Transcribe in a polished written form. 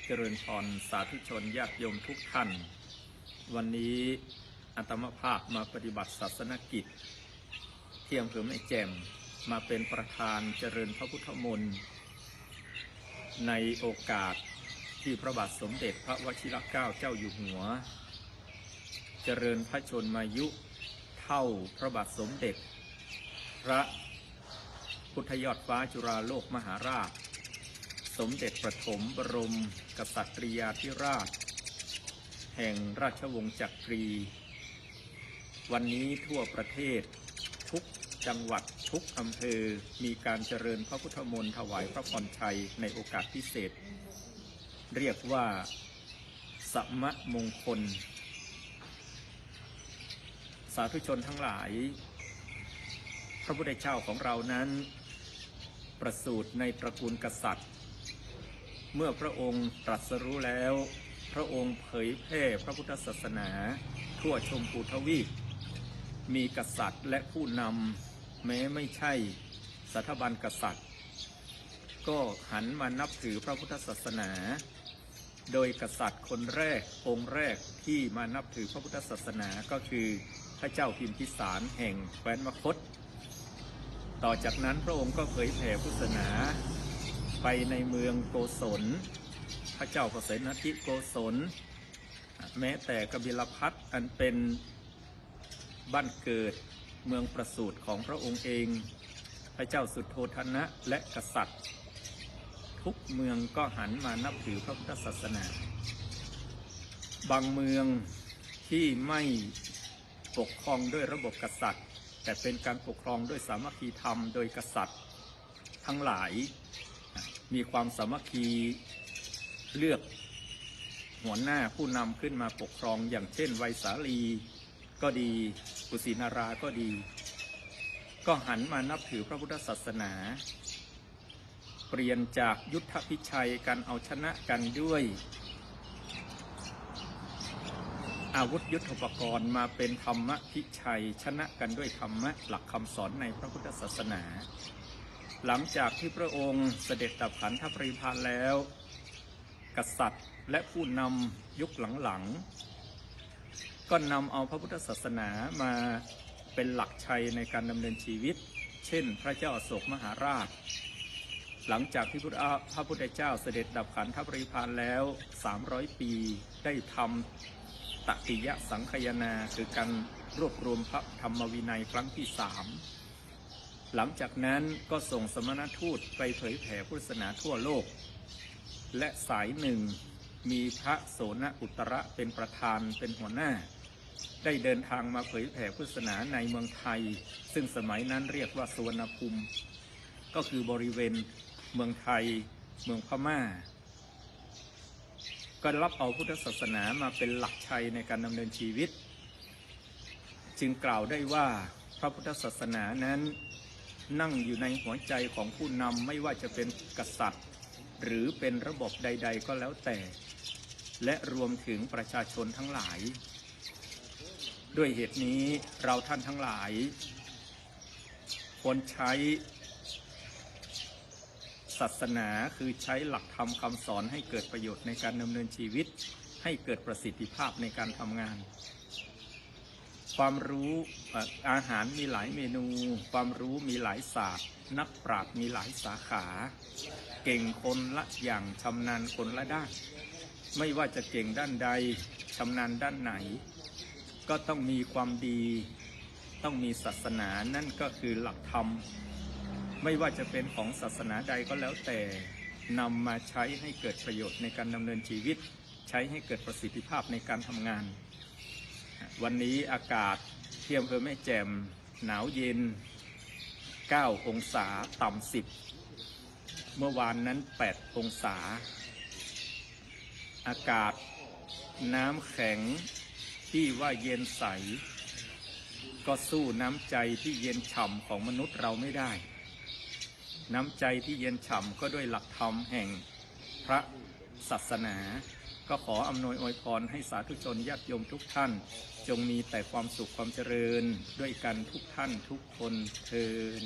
เจริญพรสาธุชนญาติโยมทุกท่านวันนี้อาตมาภาพมาปฏิบัติศาสนกิจที่อำเภอแม่แจ่มมาเป็นประธานเจริญพระพุทธมนต์ในโอกาสที่พระบาทสมเด็จพระวชิรเกล้าเจ้าอยู่หัวเจริญพระชนมายุเท่าพระบาทสมเด็จพระพุทธยอดฟ้าจุฬาโลกมหาราชสมเด็จประถมบรมกษัตริยาธิราชแห่งราชวงศ์จักรีวันนี้ทั่วประเทศทุกจังหวัดทุกอำเภอมีการเจริญพระพุทธมนต์ถวายพระพรชัยในโอกาสพิเศษเรียกว่าสัมมมงคลสาธุชนทั้งหลายพระพุทธเจ้าของเรานั้นประสูติในตระกูลกษัตริย์เมื่อพระองค์ตรัสรู้แล้วพระองค์เผยแพร่พระพุทธศาสนาทั่วชมพูทวีปมีกษัตริย์และผู้นำแม้ไม่ใช่สถาบันกษัตริย์ก็หันมานับถือพระพุทธศาสนาโดยกษัตริย์คนแรกองค์แรกที่มานับถือพระพุทธศาสนาก็คือพระเจ้าพิมพิสารแห่งแคว้นมคธต่อจากนั้นพระองค์ก็เผยแผ่พุทธศาสนาไปในเมืองโกศลพระเจ้าเกษณทิโกศลแม้แต่กบิลพัสอันเป็นบ้านเกิดเมืองประสูติของพระองค์เองพระเจ้าสุโธทนะและกษัตริย์ทุกเมืองก็หันมานับถือพระพุทธศาสนาบางเมืองที่ไม่ปกครองด้วยระบบกษัตริย์แต่เป็นการปกครองด้วยสามัคคีธรรมโดยกษัตริย์ทั้งหลายมีความสามัคคีเลือกหัวหน้าผู้นำขึ้นมาปกครองอย่างเช่นไวสาลีก็ดีกุสินาราก็ดีก็หันมานับถือพระพุทธศาสนาเปลี่ยนจากยุทธพิชัยการเอาชนะกันด้วยอาวุธยุทโธปกรณ์มาเป็นธรรมพิชัยชนะกันด้วยธรรมะหลักคำสอนในพระพุทธศาสนาหลังจากที่พระองค์เสด็จดับขันธปรินิพพานแล้วกษัตริย์และผู้นำยุคหลังๆก็นำเอาพระพุทธศาสนามาเป็นหลักชัยในการดำเนินชีวิตเช่นพระเจ้าอโศกมหาราชหลังจากที่พระพุทธเจ้าเสด็จดับขันธปรินิพพานแล้ว300 ปีได้ทำตติยสังคายนาคือการรวบรวมพระธรรมวินัยครั้งที่3หลังจากนั้นก็ส่งสมณทูตไปเผยแผ่พุทธศาสนาทั่วโลกและสายหนึ่งมีพระโสนอุตระเป็นประธานเป็นหัวหน้าได้เดินทางมาเผยแผ่พุทธศาสนาในเมืองไทยซึ่งสมัยนั้นเรียกว่าสุวรรณภูมิก็คือบริเวณเมืองไทยเมืองพม่าก็รับเอาพุทธศาสนามาเป็นหลักชัยในการดำเนินชีวิตจึงกล่าวได้ว่าพระพุทธศาสนานั้นนั่งอยู่ในหัวใจของผู้นำไม่ว่าจะเป็นกษัตริย์หรือเป็นระบบใดๆก็แล้วแต่และรวมถึงประชาชนทั้งหลายด้วยเหตุนี้เราท่านทั้งหลายควรใช้ศาสนาคือใช้หลักธรรมคำสอนให้เกิดประโยชน์ในการดำเนินชีวิตให้เกิดประสิทธิภาพในการทำงานความรู้อาหารมีหลายเมนูความรู้มีหลายศาสตร์นักปราชญ์มีหลายสาขาเก่งคนละอย่างชำนาญคนละด้านไม่ว่าจะเก่งด้านใดชำนาญด้านไหนก็ต้องมีความดีต้องมีศาสนานั่นก็คือหลักธรรมไม่ว่าจะเป็นของศาสนาใดก็แล้วแต่นำมาใช้ให้เกิดประโยชน์ในการดำเนินชีวิตใช้ให้เกิดประสิทธิภาพในการทำงานวันนี้อากาศที่อำเภอแม่แจ่มหนาวเย็น9 องศาต่ำ10เมื่อวานนั้น8 องศาอากาศน้ำแข็งที่ว่าเย็นใสก็สู้น้ำใจที่เย็นฉ่ำของมนุษย์เราไม่ได้น้ำใจที่เย็นฉ่ำก็ด้วยหลักธรรมแห่งพระศาสนาก็ขออำนวยอวยพรให้สาธุชนญาติโยมทุกท่านจงมีแต่ความสุขความเจริญด้วยกันทุกท่านทุกคนเทอญ